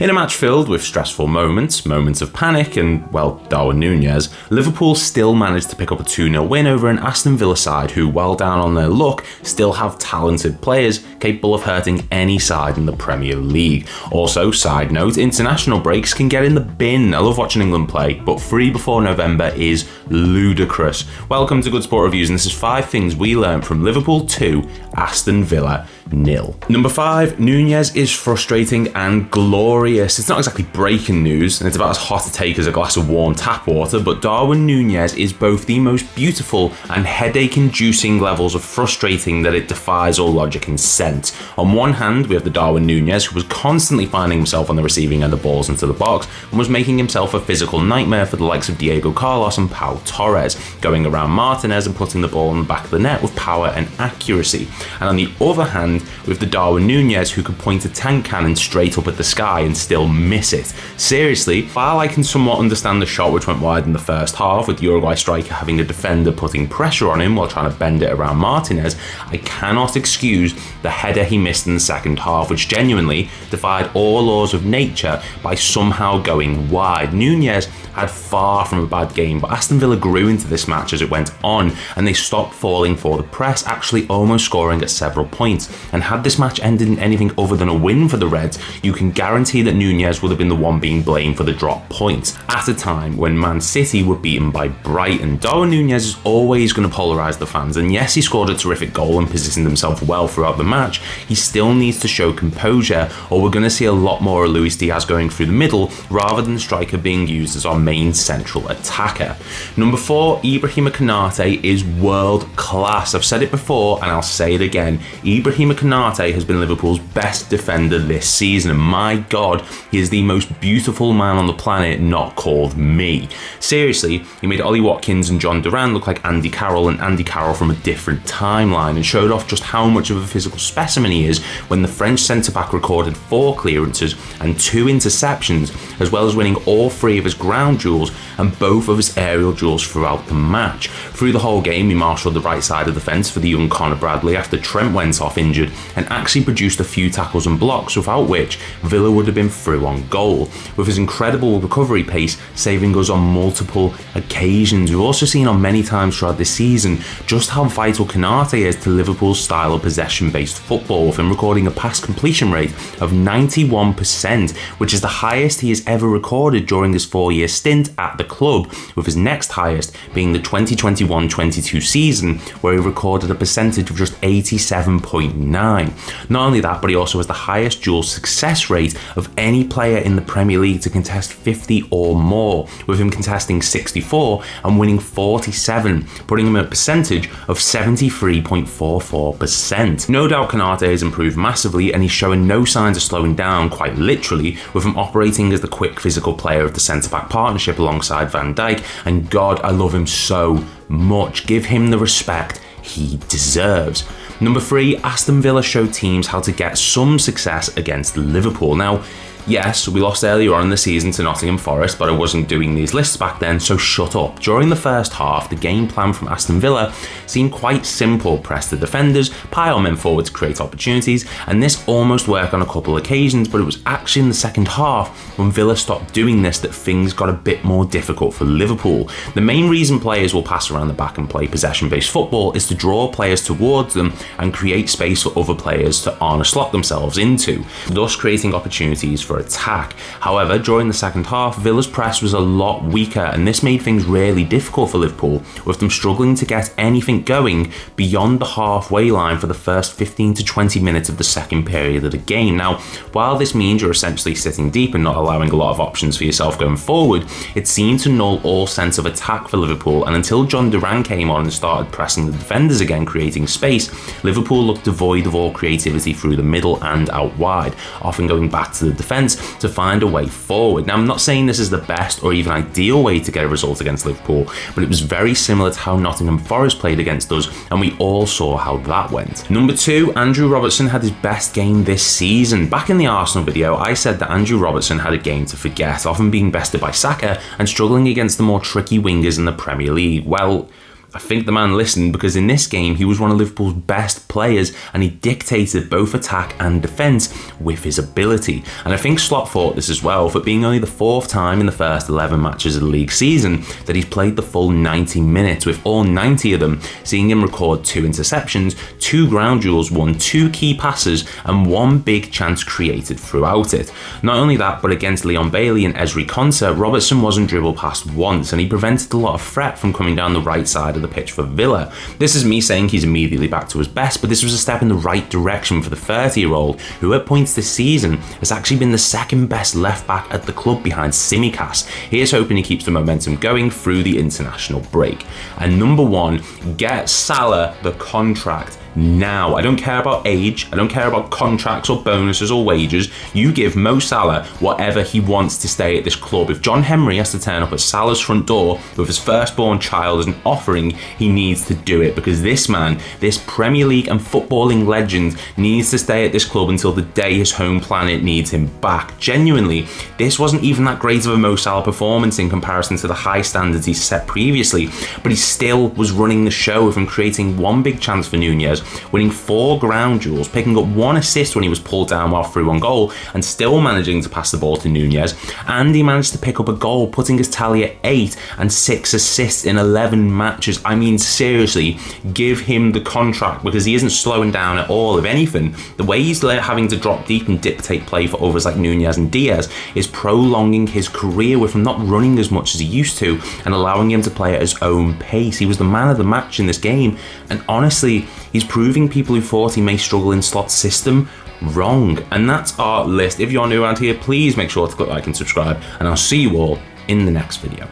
In a match filled with stressful moments of panic and, well, Darwin Núñez, Liverpool still managed to pick up a 2-0 win over an Aston Villa side who, while down on their luck, still have talented players capable of hurting any side in the Premier League. Also, side note, international breaks can get in the bin. I love watching England play, but 3 before November is ludicrous. Welcome to Good Sport Reviews, and this is 5 things we learned from Liverpool 2, Aston Villa 0. Number 5, Núñez is frustrating and glorious. It's not exactly breaking news, and it's about as hot a take as a glass of warm tap water, but Darwin Núñez is both the most beautiful and headache-inducing levels of frustrating that it defies all logic and sense. On one hand, we have the Darwin Núñez who was constantly finding himself on the receiving end of balls into the box and was making himself a physical nightmare for the likes of Diego Carlos and Pau Torres, going around Martinez and putting the ball in the back of the net with power and accuracy. And on the other hand, with the Darwin Núñez who could point a tank cannon straight up at the sky and still miss it. Seriously, while I can somewhat understand the shot which went wide in the first half, with the Uruguay striker having a defender putting pressure on him while trying to bend it around Martinez, I cannot excuse the header he missed in the second half, which genuinely defied all laws of nature by somehow going wide. Núñez had far from a bad game, but Aston Villa grew into this match as it went on, and they stopped falling for the press, actually almost scoring at several points. And had this match ended in anything other than a win for the Reds, you can guarantee that Núñez would have been the one being blamed for the drop points, at a time when Man City were beaten by Brighton. Darwin Núñez is always going to polarise the fans, and yes, he scored a terrific goal and positioned himself well throughout the match. He still needs to show composure, or we're going to see a lot more of Luis Diaz going through the middle, rather than the striker being used as our main central attacker. Number 4, Ibrahima Konate is world class. I've said it before and I'll say it again. Ibrahima Konate has been Liverpool's best defender this season, and my God, he is the most beautiful man on the planet not called me. Seriously, he made Ollie Watkins and John Duran look like Andy Carroll and Andy Carroll from a different timeline, and showed off just how much of a physical specimen he is when the French centre-back recorded 4 clearances and 2 interceptions, as well as winning all 3 of his ground duels and both of his aerial duels throughout the match. Through the whole game, he marshalled the right side of the fence for the young Conor Bradley after Trent went off injured, and actually produced a few tackles and blocks, without which Villa would have been through on goal, with his incredible recovery pace saving us on multiple occasions. We've also seen on many times throughout this season just how vital Konate is to Liverpool's style of possession-based football, with him recording a pass completion rate of 91%, which is the highest he has ever recorded during his 4-year stint at the club, with his next highest being the 2021-22 season, where he recorded a percentage of just 87.9. Not only that, but he also has the highest dual success rate of any player in the Premier League to contest 50 or more, with him contesting 64 and winning 47, putting him at a percentage of 73.44%. No doubt Konate has improved massively, and he's showing no signs of slowing down, quite literally, with him operating as the quick physical player of the centre-back partnership alongside Van Dijk, and God, I love him so much. Give him the respect he deserves. Number 3, Aston Villa showed teams how to get some success against Liverpool. Now, yes, we lost earlier on in the season to Nottingham Forest, but I wasn't doing these lists back then, so shut up. During the first half, the game plan from Aston Villa seemed quite simple. Press the defenders, pile men forward to create opportunities, and this almost worked on a couple of occasions, but it was actually in the second half, when Villa stopped doing this, that things got a bit more difficult for Liverpool. The main reason players will pass around the back and play possession-based football is to draw players towards them and create space for other players to Arne Slot themselves into, thus creating opportunities for attack. However, during the second half, Villa's press was a lot weaker, and this made things really difficult for Liverpool, with them struggling to get anything going beyond the halfway line for the first 15 to 20 minutes of the second period of the game. Now, while this means you're essentially sitting deep and not allowing a lot of options for yourself going forward, it seemed to null all sense of attack for Liverpool, and until John Duran came on and started pressing the defenders again, creating space, Liverpool looked devoid of all creativity through the middle and out wide, often going back to the defence to find a way forward. Now, I'm not saying this is the best or even ideal way to get a result against Liverpool, but it was very similar to how Nottingham Forest played against us, and we all saw how that went. Number 2, Andrew Robertson had his best game this season. Back in the Arsenal video, I said that Andrew Robertson had a game to forget, often being bested by Saka and struggling against the more tricky wingers in the Premier League. Well, I think the man listened, because in this game he was one of Liverpool's best players and he dictated both attack and defence with his ability. And I think Slot thought this as well, for it being only the 4th time in the first 11 matches of the league season that he's played the full 90 minutes, with all 90 of them seeing him record 2 interceptions, 2 ground duels won, 2 key passes and 1 big chance created throughout it. Not only that, but against Leon Bailey and Ezri Konsa, Robertson wasn't dribbled past once, and he prevented a lot of threat from coming down the right side of the pitch for Villa. This is me saying he's immediately back to his best, but this was a step in the right direction for the 30-year-old, who at points this season has actually been the 2nd best left back at the club behind Tsimikas. Here's hoping he keeps the momentum going through the international break. And number 1, get Salah the contract now. I don't care about age, I don't care about contracts or bonuses or wages. You give Mo Salah whatever he wants to stay at this club. If John Henry has to turn up at Salah's front door with his firstborn child as an offering, he needs to do it, because this man, this Premier League and footballing legend, needs to stay at this club until the day his home planet needs him back. Genuinely, this wasn't even that great of a Mo Salah performance in comparison to the high standards he set previously, but he still was running the show with him creating 1 big chance for Nunez, winning 4 ground duels, picking up 1 assist when he was pulled down while through on goal, and still managing to pass the ball to Nunez. And he managed to pick up a goal, putting his tally at 8 and 6 assists in 11 matches. I mean, seriously, give him the contract, because he isn't slowing down at all. If anything, the way he's having to drop deep and dictate play for others like Nunez and Diaz is prolonging his career, with him not running as much as he used to and allowing him to play at his own pace. He was the man of the match in this game, and honestly, he's proving people who thought he may struggle in Slot's system wrong. And that's our list. If you're new around here, please make sure to click like and subscribe, and I'll see you all in the next video.